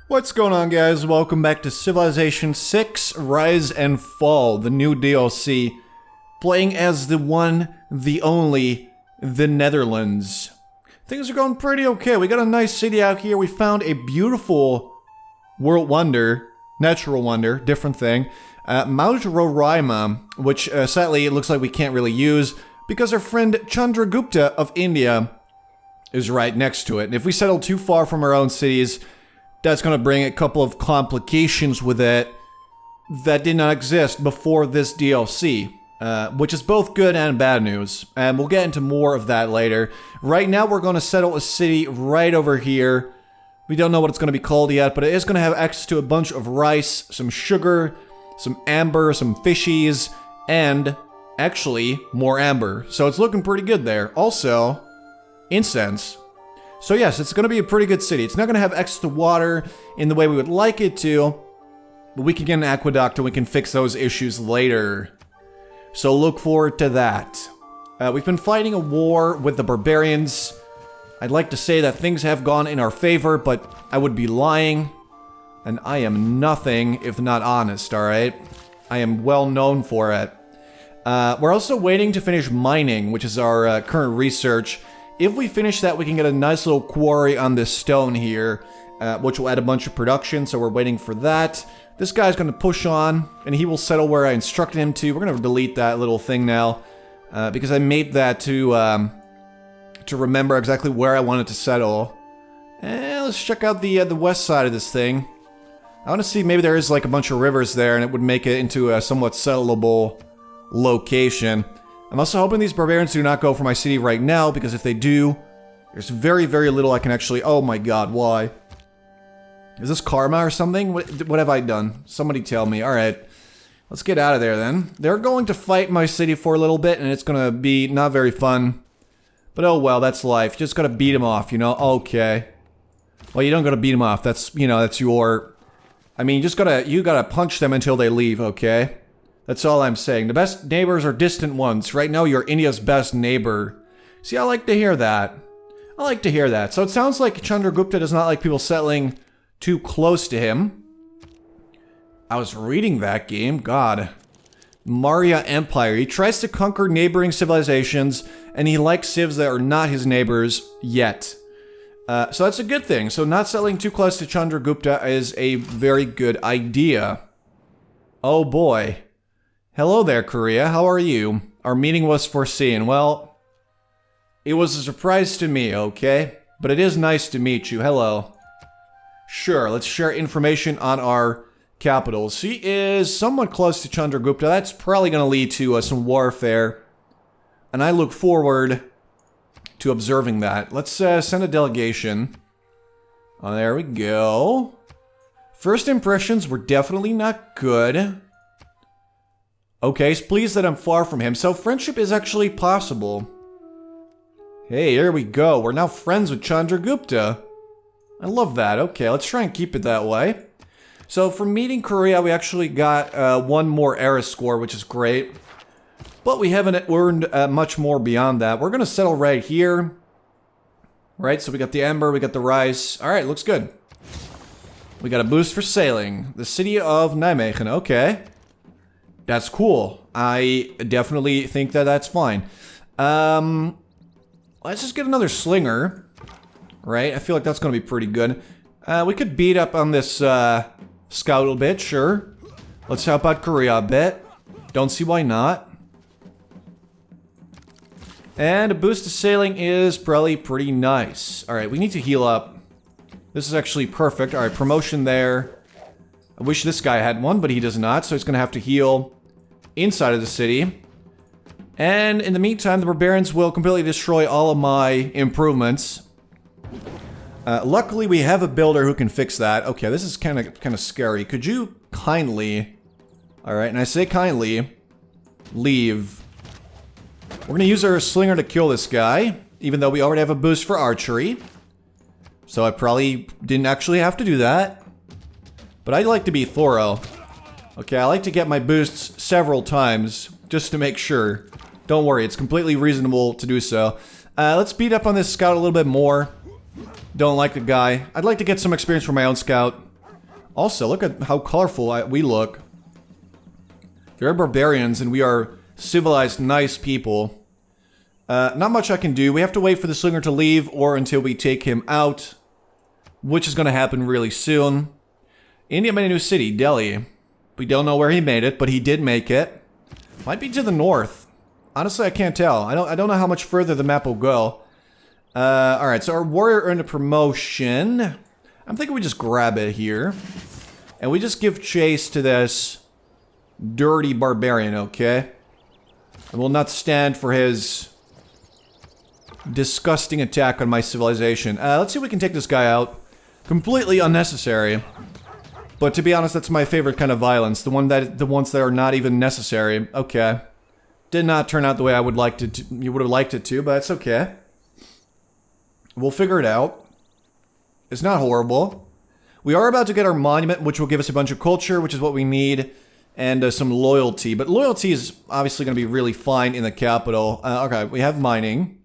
What's going on, guys? Welcome back to Civilization 6 Rise and Fall, the new DLC. Playing as the one, the only, the Netherlands. Things are going pretty okay. We got a nice city out here. We found a beautiful world wonder, natural wonder, different thing. Mount Roraima, which sadly it looks like we can't really use because our friend Chandragupta of India is right next to it. And if we settle too far from our own cities, that's going to bring a couple of complications with it that did not exist before this DLC, which is both good and bad news. And we'll get into more of that later. Right now, we're going to settle a city right over here. We don't know what it's going to be called yet, but it is going to have access to a bunch of rice, some sugar, some amber, some fishies, and actually more amber. So it's looking pretty good there. Also, incense. So yes, it's going to be a pretty good city. It's not going to have access to water in the way we would like it to, but we can get an aqueduct and we can fix those issues later. So look forward to that. We've been fighting a war with the barbarians. I'd like to say that things have gone in our favor, but I would be lying. And I am nothing if not honest, alright? I am well known for it. We're also waiting to finish mining, which is our current research. If we finish that, we can get a nice little quarry on this stone here, which will add a bunch of production, so we're waiting for that. This guy's going to push on, and he will settle where I instructed him to. We're going to delete that little thing now, because I made that to remember exactly where I wanted to settle. And let's check out the west side of this thing. I want to see, maybe there is like a bunch of rivers there, and it would make it into a somewhat settlable location. I'm also hoping these barbarians do not go for my city right now, because if they do, there's very, very little I can actually... Oh my god, why? Is this karma or something? What have I done? Somebody tell me. Alright, let's get out of there then. They're going to fight my city for a little bit, and it's going to be not very fun. But oh well, that's life. Just gotta beat them off, you know? Okay. Well, you don't gotta beat them off. That's, you know, that's your... I mean, you gotta punch them until they leave, okay? That's all I'm saying. The best neighbors are distant ones. Right now, you're India's best neighbor. See, I like to hear that. I like to hear that. So it sounds like Chandragupta does not like people settling too close to him. I was reading that game. God. Maurya Empire. He tries to conquer neighboring civilizations, and he likes civs that are not his neighbors yet. So that's a good thing. So not settling too close to Chandragupta is a very good idea. Oh boy. Hello there, Korea. How are you? Our meeting was foreseen. Well, it was a surprise to me, okay? But it is nice to meet you. Hello. Sure, let's share information on our capitals. She is somewhat close to Chandragupta. That's probably going to lead to some warfare. And I look forward to observing that. Let's send a delegation. Oh, there we go. First impressions were definitely not good. Okay, he's pleased that I'm far from him, so friendship is actually possible. Hey, here we go. We're now friends with Chandragupta. I love that. Okay, let's try and keep it that way. So from meeting Korea, we actually got one more era score, which is great. But we haven't earned much more beyond that. We're going to settle right here. Right, so we got the amber, we got the rice. Alright, looks good. We got a boost for sailing. The city of Nijmegen, okay. That's cool. I definitely think that that's fine. Let's just get another slinger. Right? I feel like that's going to be pretty good. We could beat up on this scout a bit, sure. Let's help out Korea a bit. Don't see why not. And a boost to sailing is probably pretty nice. Alright, we need to heal up. This is actually perfect. Alright, promotion there. I wish this guy had one, but he does not, so he's going to have to heal inside of the city. And in the meantime, the barbarians will completely destroy all of my improvements. Luckily, we have a builder who can fix that. Okay, this is kind of scary. Could you kindly... Alright, and I say kindly, leave. We're going to use our slinger to kill this guy, even though we already have a boost for archery. So I probably didn't actually have to do that. But I like to be thorough. Okay, I like to get my boosts several times, just to make sure. Don't worry, it's completely reasonable to do so. Let's beat up on this scout a little bit more. Don't like the guy. I'd like to get some experience for my own scout. Also, look at how colorful we look. They're barbarians, and we are civilized, nice people. Not much I can do. We have to wait for the slinger to leave, or until we take him out, which is going to happen really soon. India made a new city, Delhi. We don't know where he made it, but he did make it. Might be to the north. Honestly, I can't tell. I don't know how much further the map will go. Alright, so our warrior earned a promotion. I'm thinking we just grab it here. And we just give chase to this dirty barbarian, okay? And we'll not stand for his disgusting attack on my civilization. Let's see if we can take this guy out. Completely unnecessary. But to be honest, that's my favorite kind of violence. The ones that are not even necessary. Okay. Did not turn out the way I would like it to. You would have liked it to, but it's okay. We'll figure it out. It's not horrible. We are about to get our monument, which will give us a bunch of culture, which is what we need, and some loyalty. But loyalty is obviously going to be really fine in the capital. Okay, we have mining.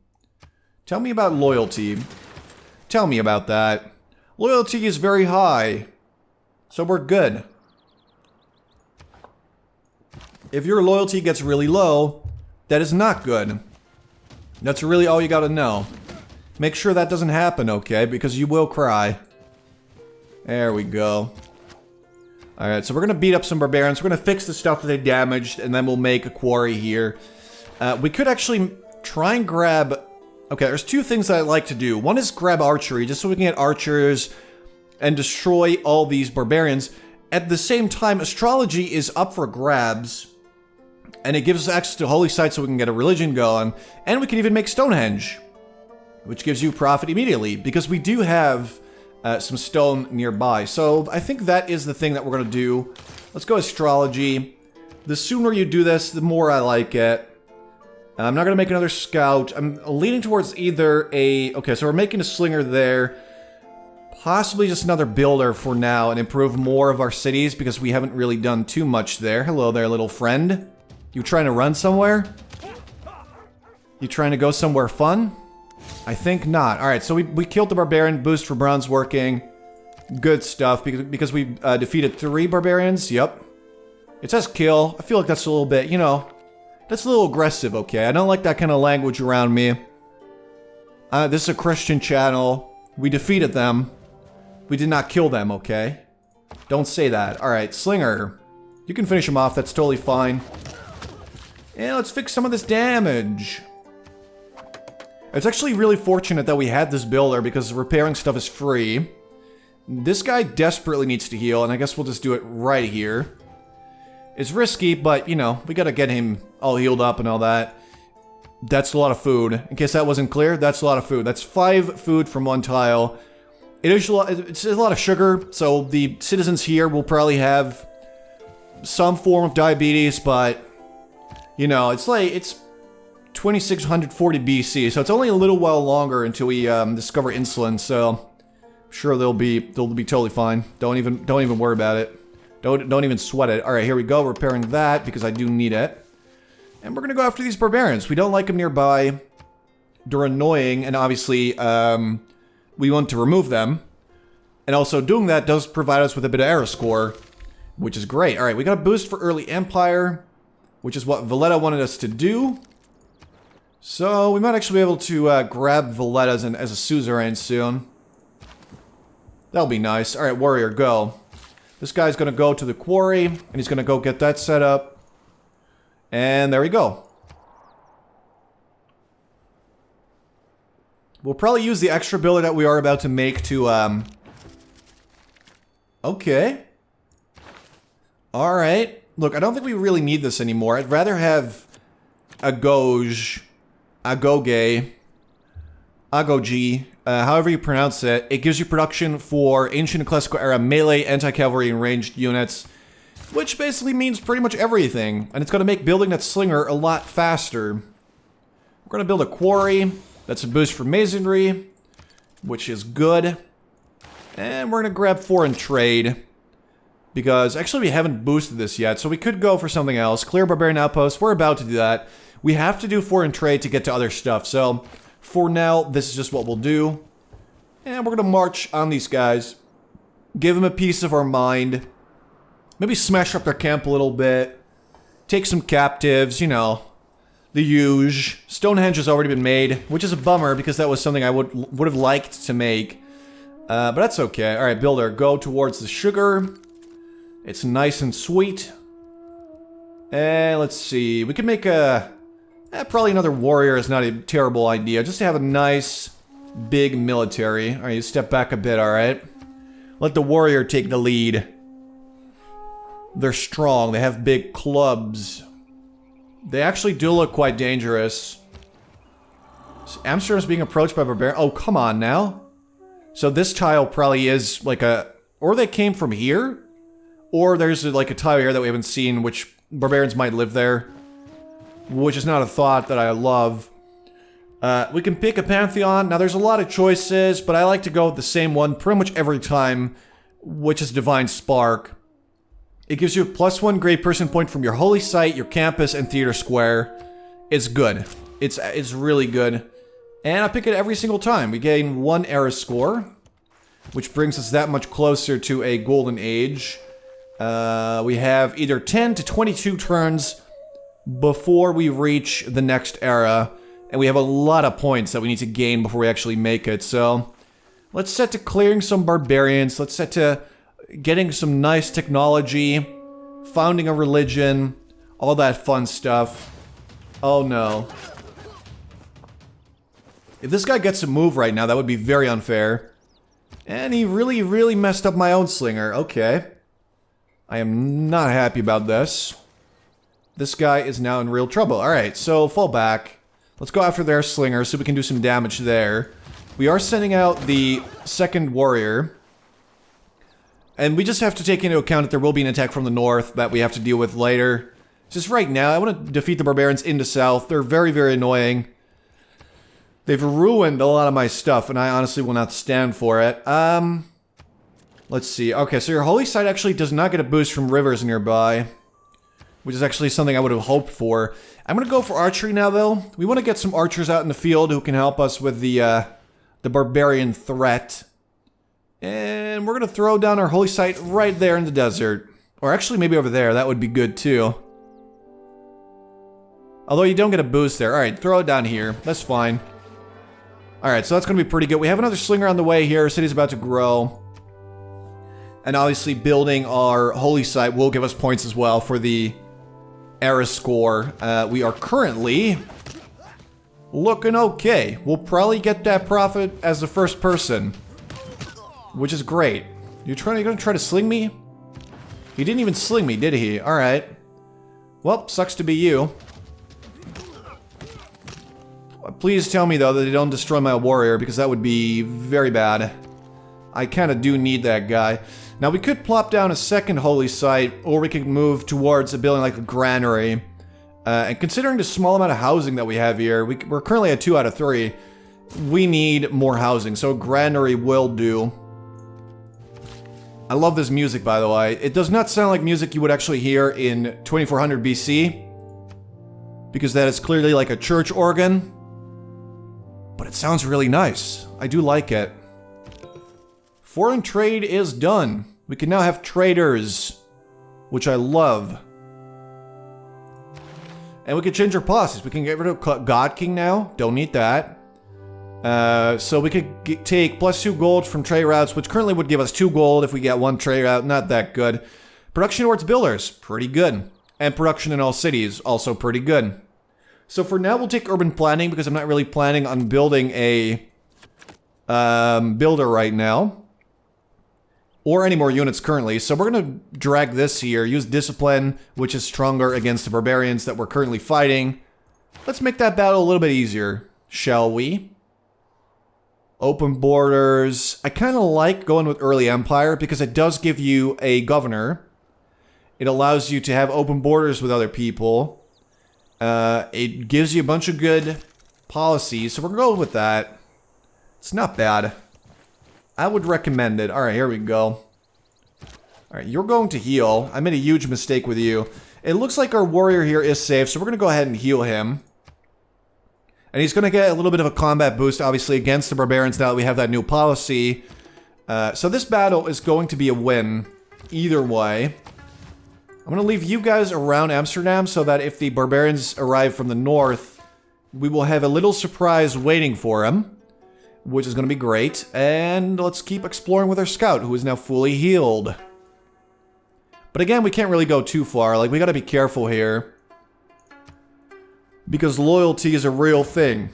Tell me about loyalty. Tell me about that. Loyalty is very high. So we're good. If your loyalty gets really low, that is not good. That's really all you gotta know. Make sure that doesn't happen, okay? Because you will cry. There we go. Alright, so we're gonna beat up some barbarians. We're gonna fix the stuff that they damaged, and then we'll make a quarry here. We could actually try and grab... Okay, there's two things that I like to do. One is grab archery, just so we can get archers and destroy all these barbarians. At the same time, astrology is up for grabs, and it gives us access to holy sites so we can get a religion going, and we can even make Stonehenge, which gives you profit immediately, because we do have some stone nearby. So I think that is the thing that we're going to do. Let's go astrology. The sooner you do this, the more I like it. I'm not going to make another scout. I'm leaning towards either a... Okay, so we're making a slinger there. Possibly just another builder for now and improve more of our cities because we haven't really done too much there. Hello there, little friend. You trying to run somewhere? You trying to go somewhere fun? I think not. Alright, so we killed the barbarian. Boost for bronze working. Good stuff because we defeated 3 barbarians. Yep. It says kill. I feel like that's a little bit, you know, that's a little aggressive, okay? I don't like that kind of language around me. This is a Christian channel. We defeated them. We did not kill them, okay? Don't say that. Alright, Slinger. You can finish him off, that's totally fine. And let's fix some of this damage. It's actually really fortunate that we had this builder because repairing stuff is free. This guy desperately needs to heal, and I guess we'll just do it right here. It's risky, but, you know, we gotta get him all healed up and all that. That's a lot of food. In case that wasn't clear, that's a lot of food. That's 5 food from 1 tile. It's a lot of sugar, so the citizens here will probably have some form of diabetes, but, you know, it's 2640 BC, so it's only a little while longer until we discover insulin, so I'm sure they'll be totally fine. Don't even worry about it. Don't even sweat it. All right, here we go, repairing that because I do need it. And we're gonna go after these barbarians. We don't like them nearby. They're annoying, and obviously, we want to remove them. And also, doing that does provide us with a bit of era score, which is great. All right, we got a boost for early empire, which is what Valletta wanted us to do. So, we might actually be able to grab Valletta as a suzerain soon. That'll be nice. All right, warrior, go. This guy's gonna go to the quarry, and he's gonna go get that set up. And there we go. We'll probably use the extra builder that we are about to make to, Okay. Alright. Look, I don't think we really need this anymore. I'd rather have Agoge, Agoge, however you pronounce it. It gives you production for ancient and classical era melee, anti-cavalry, and ranged units, which basically means pretty much everything. And it's going to make building that slinger a lot faster. We're going to build a quarry. That's a boost for masonry, which is good. And we're going to grab foreign trade, because actually we haven't boosted this yet, so we could go for something else. Clear barbarian outposts. We're about to do that. We have to do foreign trade to get to other stuff, so for now, this is just what we'll do. And we're going to march on these guys. Give them a piece of our mind. Maybe smash up their camp a little bit. Take some captives, you know. The huge. Stonehenge has already been made, which is a bummer because that was something I would have liked to make. But that's okay. Alright, builder, go towards the sugar. It's nice and sweet. And let's see. We could make a... probably another warrior is not a terrible idea. Just to have a nice, big military. Alright, you step back a bit, alright? Let the warrior take the lead. They're strong. They have big clubs. They actually do look quite dangerous. Amsterdam's being approached by barbarians. Oh, come on now. So this tile probably is like a... Or they came from here? Or there's like a tile here that we haven't seen, which barbarians might live there. Which is not a thought that I love. We can pick a pantheon. Now there's a lot of choices, but I like to go with the same one pretty much every time, which is Divine Spark. It gives you a +1 grade person point from your holy site, your campus, and theater square. It's good. It's really good. And I pick it every single time. We gain 1 era score, which brings us that much closer to a golden age. We have either 10 to 22 turns before we reach the next era, and we have a lot of points that we need to gain before we actually make it. So let's set to clearing some barbarians. Let's set to getting some nice technology, founding a religion, all that fun stuff. Oh no. If this guy gets a move right now, that would be very unfair. And he really, really messed up my own slinger. Okay. I am not happy about this. This guy is now in real trouble. Alright, so fall back. Let's go after their slinger so we can do some damage there. We are sending out the second warrior. And we just have to take into account that there will be an attack from the north that we have to deal with later. Just right now, I want to defeat the barbarians in the south. They're very, very annoying. They've ruined a lot of my stuff, and I honestly will not stand for it. Let's see. Okay, so your holy site actually does not get a boost from rivers nearby, which is actually something I would have hoped for. I'm gonna go for archery now, though. We want to get some archers out in the field who can help us with the barbarian threat. And we're gonna throw down our holy site right there in the desert. Or actually, maybe over there. That would be good, too. Although you don't get a boost there. Alright, throw it down here. That's fine. Alright, so that's gonna be pretty good. We have another slinger on the way here. City's about to grow. And obviously building our holy site will give us points as well for the era score. We are currently looking okay. We'll probably get that profit as the first person, which is great. You're gonna try to sling me? He didn't even sling me, did he? Alright. Well, sucks to be you. Please tell me, though, that they don't destroy my warrior, because that would be very bad. I kind of do need that guy. Now, we could plop down a second holy site, or we could move towards a building like a granary. And considering the small amount of housing that we have here, we're currently at 2 out of 3. We need more housing, so a granary will do. I love this music, by the way. It does not sound like music you would actually hear in 2400 BC, because that is clearly like a church organ. But it sounds really nice. I do like it. Foreign trade is done. We can now have traders, which I love. And we can change our policies. We can get rid of God King now. Don't need that. So we could take +2 gold from trade routes, which currently would give us 2 gold if we get 1 trade route. Not that good. Production towards builders. Pretty good. And production in all cities. Also pretty good. So for now, we'll take urban planning because I'm not really planning on building a builder right now. Or any more units currently. So we're going to drag this here. Use discipline, which is stronger against the barbarians that we're currently fighting. Let's make that battle a little bit easier, shall we? Open borders. I kind of like going with early empire because it does give you a governor. It allows you to have open borders with other people. It gives you a bunch of good policies, so we're going with that. It's not bad. I would recommend it. Alright, here we go. Alright, you're going to heal. I made a huge mistake with you. It looks like our warrior here is safe, so we're going to go ahead and heal him. And he's going to get a little bit of a combat boost, obviously, against the barbarians now that we have that new policy. So this battle is going to be a win either way. I'm going to leave you guys around Amsterdam so that if the barbarians arrive from the north, we will have a little surprise waiting for them, which is going to be great. And let's keep exploring with our scout, who is now fully healed. But again, we can't really go too far. Like, we got to be careful here, because loyalty is a real thing.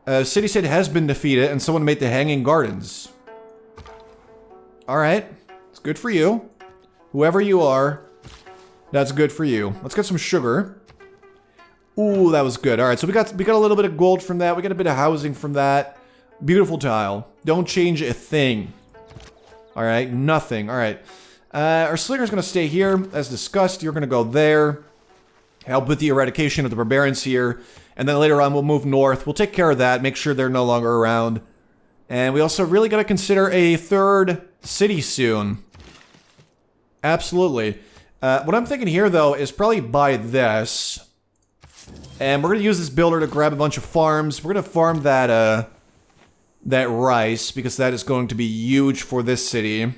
City-state has been defeated, and someone made the Hanging Gardens. Alright, it's good for you. Whoever you are, that's good for you. Let's get some sugar. Ooh, that was good. Alright, so we got a little bit of gold from that. We got a bit of housing from that. Beautiful tile. Don't change a thing. Alright, nothing. Alright. Our slinger's gonna stay here. As discussed, you're gonna go there. Help with the eradication of the barbarians here. And then later on, we'll move north. We'll take care of that. Make sure they're no longer around. And we also really gotta consider a third city soon. Absolutely. What I'm thinking here, though, is probably buy this. And we're gonna use this builder to grab a bunch of farms. We're gonna farm that, that rice, because that is going to be huge for this city.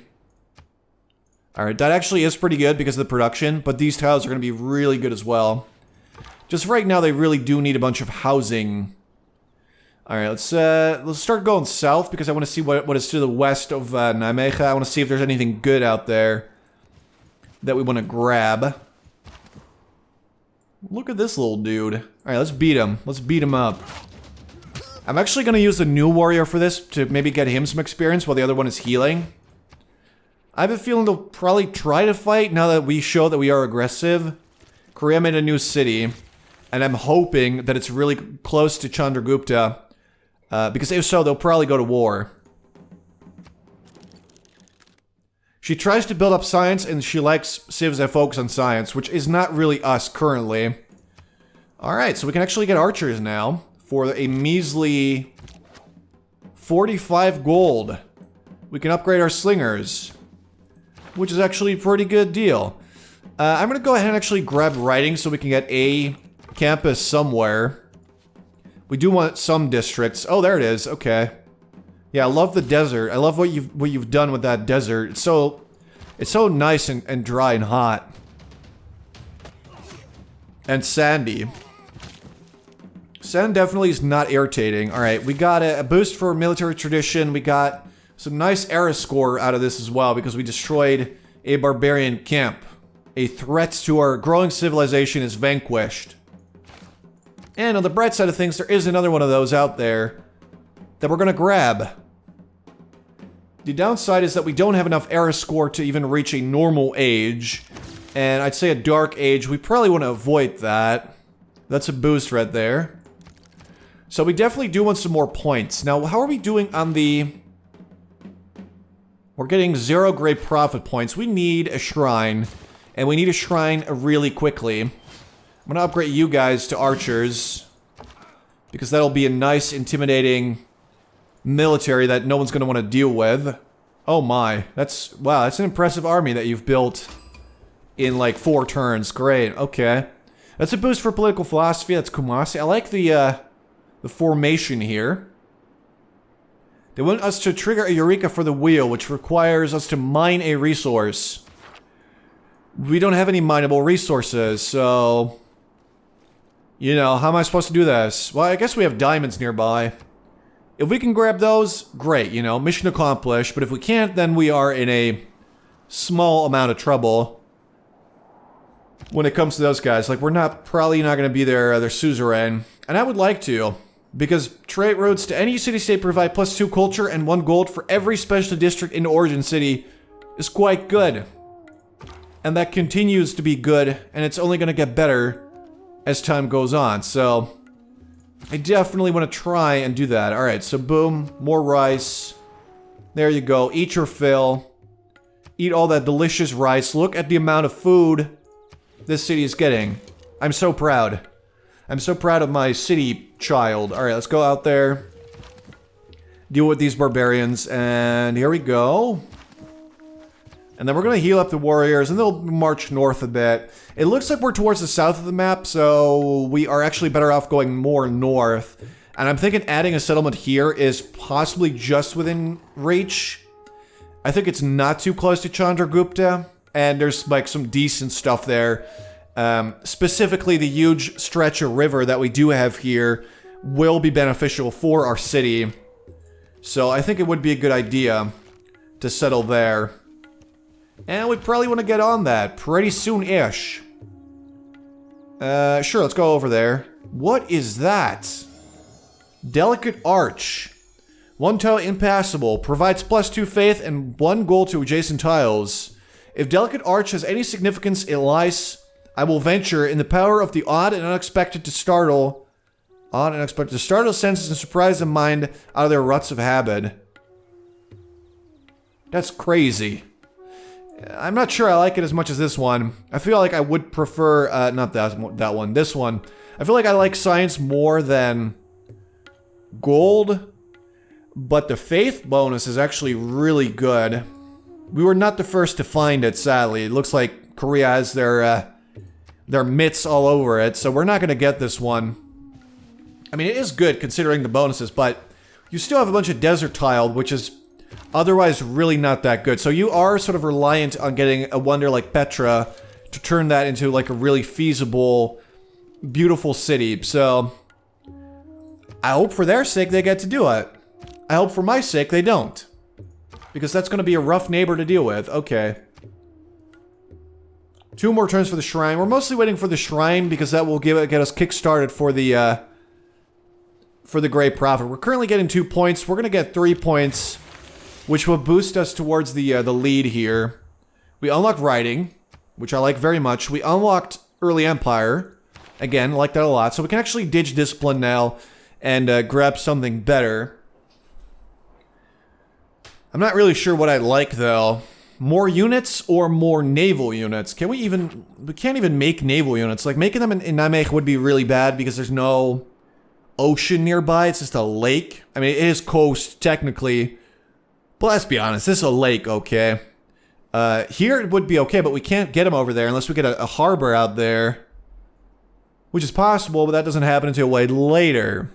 Alright, that actually is pretty good because of the production, but these tiles are going to be really good as well. Just right now, they really do need a bunch of housing. Alright, let's start going south, because I want to see what is to the west of Nijmegen. I want to see if there's anything good out there that we want to grab. Look at this little dude. Alright, let's beat him. Let's beat him up. I'm actually going to use the new warrior for this to maybe get him some experience while the other one is healing. I have a feeling they'll probably try to fight now that we show that we are aggressive. Korea made a new city, and I'm hoping that it's really close to Chandragupta, because if so, they'll probably go to war. She tries to build up science, and she likes civs that focus on science, which is not really us currently. Alright, so we can actually get archers now for a measly 45 gold. We can upgrade our slingers, which is actually a pretty good deal. I'm gonna go ahead and actually grab writing so we can get a campus somewhere. We do want some districts. Oh, there it is. Okay. Yeah, I love the desert. I love what you've done with that desert. It's so nice and dry and hot. And sandy. Sand definitely is not irritating. Alright, we got a boost for military tradition. We got some nice era score out of this as well, because we destroyed a barbarian camp. A threat to our growing civilization is vanquished. And on the bright side of things, there is another one of those out there that we're gonna grab. The downside is that we don't have enough era score to even reach a normal age. And I'd say a dark age, we probably want to avoid that. That's a boost right there. So we definitely do want some more points. Now, how are we doing on the... We're getting 0 great profit points. We need a shrine, and we need a shrine really quickly. I'm gonna upgrade you guys to archers, because that'll be a nice, intimidating military that no one's gonna want to deal with. Oh my, wow, that's an impressive army that you've built in like 4 turns. Great, okay. That's a boost for political philosophy. That's Kumasi. I like the formation here. They want us to trigger a Eureka for the wheel, which requires us to mine a resource. We don't have any mineable resources, so... You know, how am I supposed to do this? Well, I guess we have diamonds nearby. If we can grab those, great, you know, mission accomplished. But if we can't, then we are in a small amount of trouble when it comes to those guys. Like, we're probably not going to be their suzerain. And I would like to. Because trade routes to any city-state provide +2 culture and 1 gold for every special district in Origin City is quite good. And that continues to be good, and it's only going to get better as time goes on. So, I definitely want to try and do that. Alright, so boom, more rice. There you go, eat your fill. Eat all that delicious rice. Look at the amount of food this city is getting. I'm so proud. I'm so proud of my city child. Alright, let's go out there. Deal with these barbarians. And here we go. And then we're going to heal up the warriors. And they'll march north a bit. It looks like we're towards the south of the map. So we are actually better off going more north. And I'm thinking adding a settlement here is possibly just within reach. I think it's not too close to Chandragupta, and there's like some decent stuff there. Specifically, the huge stretch of river that we do have here will be beneficial for our city. So I think it would be a good idea to settle there. And we probably want to get on that pretty soon-ish. Sure, let's go over there. What is that? Delicate Arch. 1 tile impassable. Provides +2 faith and 1 gold to adjacent tiles. If Delicate Arch has any significance, it lies... I will venture in the power of the odd and unexpected to startle... senses and surprise the mind out of their ruts of habit. That's crazy. I'm not sure I like it as much as this one. I feel like I would prefer, not that one, this one. I feel like I like science more than gold, but the faith bonus is actually really good. We were not the first to find it, sadly. It looks like Korea has their mitts all over it, so we're not going to get this one. I mean, it is good considering the bonuses, but you still have a bunch of desert tile, which is otherwise really not that good. So you are sort of reliant on getting a wonder like Petra to turn that into like a really feasible, beautiful city. So I hope for their sake they get to do it. I hope for my sake they don't. Because that's going to be a rough neighbor to deal with. Okay. 2 more turns for the shrine. We're mostly waiting for the shrine because that will get us kick-started for the Great Prophet. We're currently getting 2 points. We're going to get 3 points, which will boost us towards the lead here. We unlocked writing, which I like very much. We unlocked early empire. Again, like that a lot. So we can actually ditch discipline now and grab something better. I'm not really sure what I like though. More units or more naval units? Can we even... We can't even make naval units. Like making them in Nijmegen would be really bad because there's no ocean nearby. It's just a lake. I mean, it is coast technically. But let's be honest, this is a lake, okay? Here it would be okay, but we can't get them over there unless we get a harbor out there. Which is possible, but that doesn't happen until way later.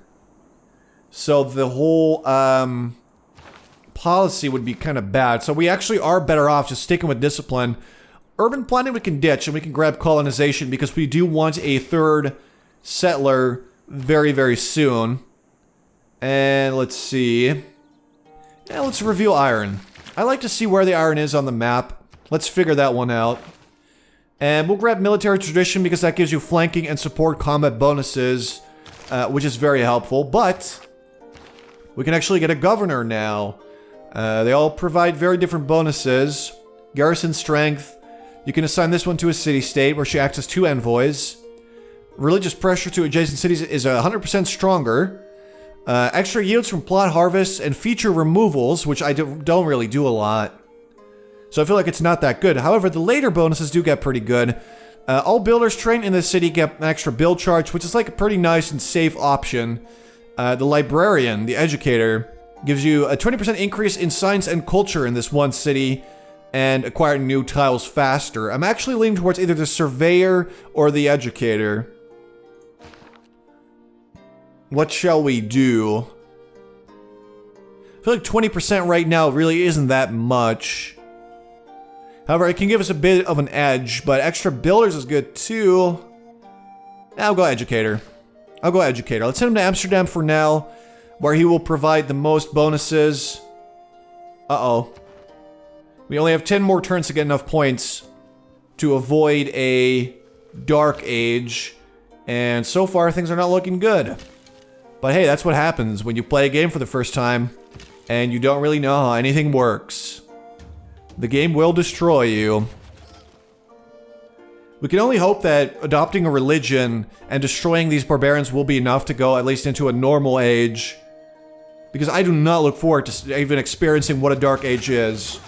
So the whole policy would be kind of bad. So we actually are better off just sticking with discipline. Urban planning we can ditch and we can grab colonization because we do want a 3rd settler very, very soon. And let's see. Yeah, let's reveal iron. I like to see where the iron is on the map. Let's figure that one out. And we'll grab military tradition because that gives you flanking and support combat bonuses, which is very helpful. But we can actually get a governor now. They all provide very different bonuses. Garrison strength. You can assign this one to a city-state where she acts as 2 envoys. Religious pressure to adjacent cities is 100% stronger. Extra yields from plot harvests and feature removals, which I don't really do a lot. So I feel like it's not that good. However, the later bonuses do get pretty good. All builders trained in the city get an extra build charge, which is like a pretty nice and safe option. The librarian, the educator, gives you a 20% increase in science and culture in this one city and acquire new tiles faster. I'm actually leaning towards either the surveyor or the educator. What shall we do? I feel like 20% right now really isn't that much. However, it can give us a bit of an edge, but extra builders is good too. I'll go educator. Let's send him to Amsterdam for now, where he will provide the most bonuses. Uh-oh. We only have 10 more turns to get enough points to avoid a dark age, and so far things are not looking good. But hey, that's what happens when you play a game for the first time and you don't really know how anything works. The game will destroy you. We can only hope that adopting a religion and destroying these barbarians will be enough to go at least into a normal age. Because I do not look forward to even experiencing what a dark age is.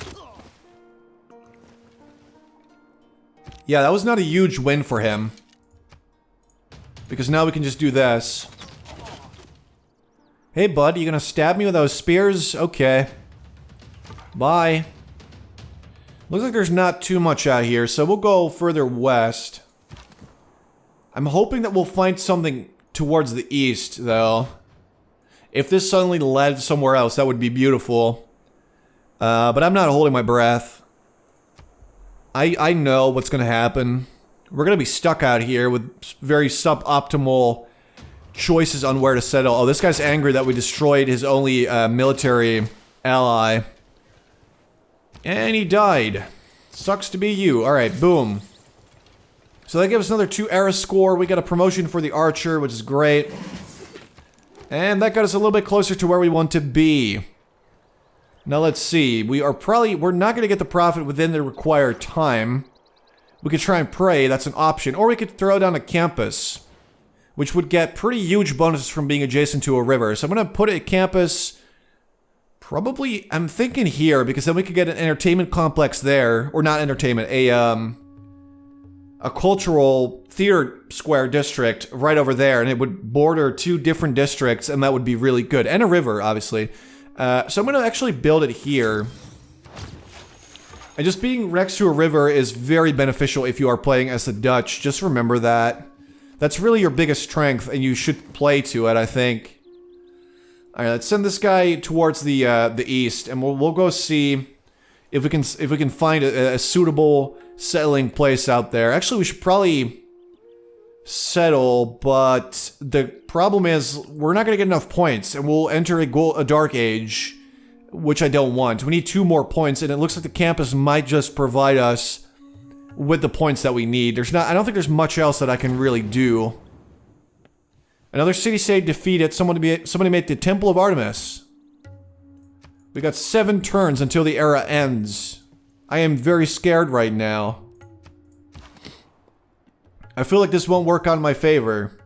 Yeah, that was not a huge win for him. Because now we can just do this. Hey bud, you gonna stab me with those spears? Okay. Bye. Looks like there's not too much out here, so we'll go further west. I'm hoping that we'll find something towards the east, though. If this suddenly led somewhere else, that would be beautiful. But I'm not holding my breath. I know what's going to happen. We're going to be stuck out here with very suboptimal choices on where to settle. Oh, this guy's angry that we destroyed his only military ally. And he died. Sucks to be you. Alright, boom. So that gives us another 2 era score. We got a promotion for the archer, which is great. And that got us a little bit closer to where we want to be. Now let's see. We're not going to get the profit within the required time. We could try and pray, that's an option. Or we could throw down a campus, which would get pretty huge bonuses from being adjacent to a river. So I'm going to put a campus, probably, I'm thinking here, because then we could get an entertainment complex there. Or not entertainment, a cultural theater square district right over there. And it would border 2 different districts, and that would be really good. And a river, obviously. So I'm going to actually build it here. And just being next to a river is very beneficial if you are playing as the Dutch. Just remember that. That's really your biggest strength, and you should play to it, I think. Alright, let's send this guy towards the east, and we'll go see if we can find a suitable settling place out there. Actually, we should probably settle, but the problem is we're not going to get enough points, and we'll enter a dark age, which I don't want. We need 2 more points, and it looks like the campus might just provide us with the points that we need. I don't think there's much else that I can really do. Another city-state defeated. Somebody made the Temple of Artemis. We got 7 turns until the era ends. I am very scared right now. I feel like this won't work out in my favor.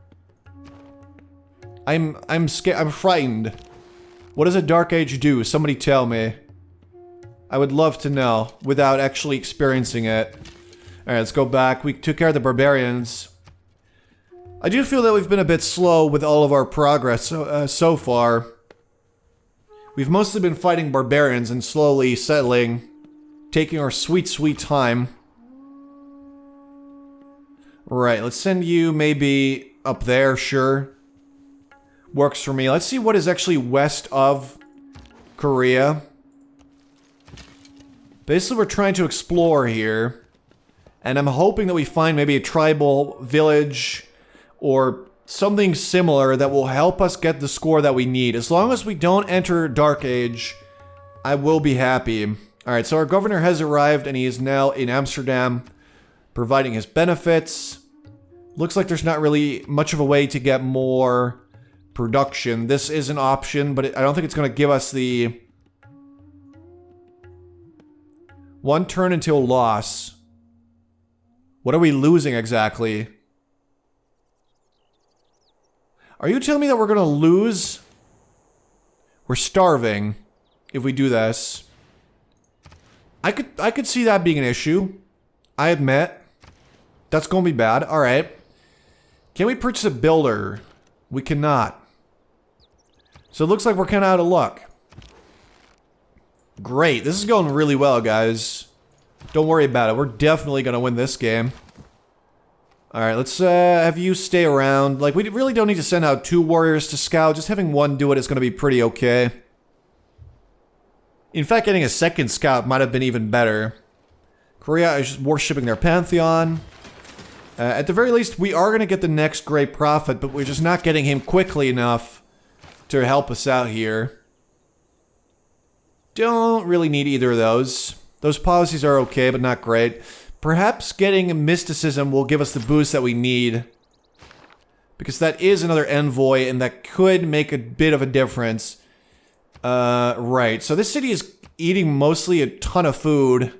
I'm scared. I'm frightened. What does a Dark Age do? Somebody tell me. I would love to know without actually experiencing it. Alright, let's go back. We took care of the barbarians. I do feel that we've been a bit slow with all of our progress so far. We've mostly been fighting barbarians and slowly settling, taking our sweet, sweet time. Right, let's send you maybe up there, sure. Works for me. Let's see what is actually west of Korea. Basically, we're trying to explore here. And I'm hoping that we find maybe a tribal village or something similar that will help us get the score that we need. As long as we don't enter Dark Age, I will be happy. Alright, so our governor has arrived and he is now in Amsterdam providing his benefits. Looks like there's not really much of a way to get more production. This is an option, but I don't think it's going to give us the 1 turn until loss. What are we losing exactly? Are you telling me that we're going to lose? We're starving if we do this. I could see that being an issue. I admit. That's going to be bad. Alright. Can we purchase a builder? We cannot. So it looks like we're kind of out of luck. Great. This is going really well, guys. Don't worry about it. We're definitely going to win this game. Alright, let's have you stay around. Like, we really don't need to send out 2 warriors to scout. Just having 1 do it is going to be pretty okay. In fact, getting a 2nd scout might have been even better. Korea is just worshipping their pantheon. At the very least, we are going to get the next great prophet, but we're just not getting him quickly enough to help us out here. Don't really need either of those. Those policies are okay, but not great. Perhaps getting mysticism will give us the boost that we need. Because that is another envoy, and that could make a bit of a difference. Right. So this city is eating mostly a ton of food.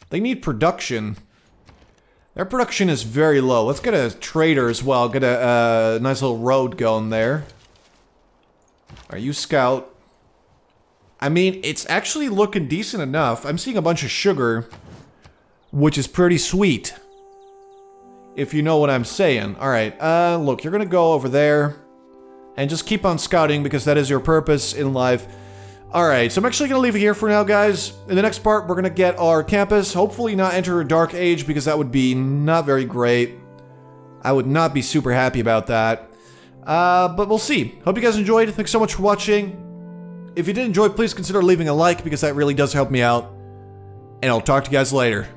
They need production. Their production is very low. Let's get a trader as well. Get a nice little road going there. Are you scout? I mean, it's actually looking decent enough. I'm seeing a bunch of sugar, which is pretty sweet. If you know what I'm saying. Alright, look, you're gonna go over there and just keep on scouting because that is your purpose in life. Alright, so I'm actually gonna leave it here for now, guys. In the next part, we're gonna get our campus. Hopefully not enter a dark age because that would be not very great. I would not be super happy about that. But we'll see. Hope you guys enjoyed. Thanks so much for watching. If you did enjoy, please consider leaving a like because that really does help me out. And I'll talk to you guys later.